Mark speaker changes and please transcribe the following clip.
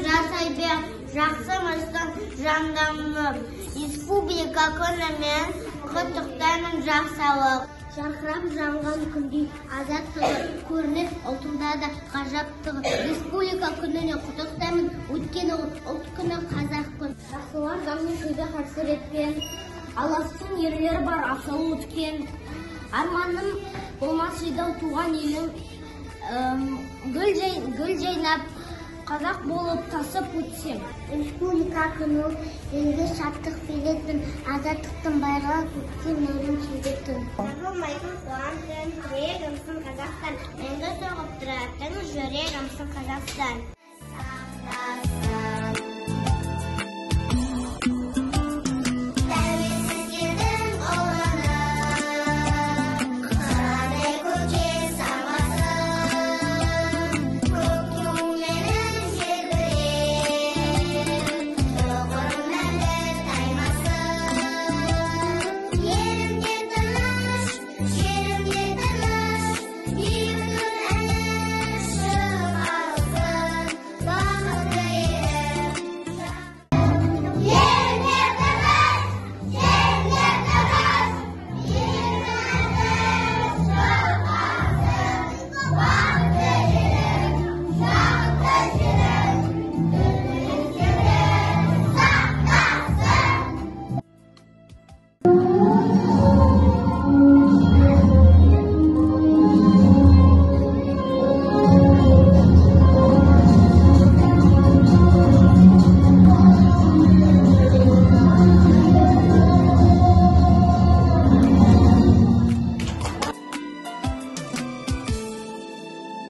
Speaker 1: жасай бер, жақсымыстың жанданып. Республика күнімен құттықтаймын жақсылық. Жарқырап жанған күндей азаттығы көрінер ұлтымда да ғажаптығы. Республика күніне құттықтаймын, өткен ұлт күні қазақ күн. Жақсылар заңның сөзі қарсы ретпен, аластың ерлер бар асылы өткен. Арманым болмас еді туған елім, гүл жайнап қазақ болып тасып өтсем. Республика күні елге шаттық беретін, азаттықтың байрағы көктем нұрын шегетін. Жазылмайтын қуантын, жүрегімсің Қазақстан, мәңгі соғып тұратын жүрегімсің Қазақстан.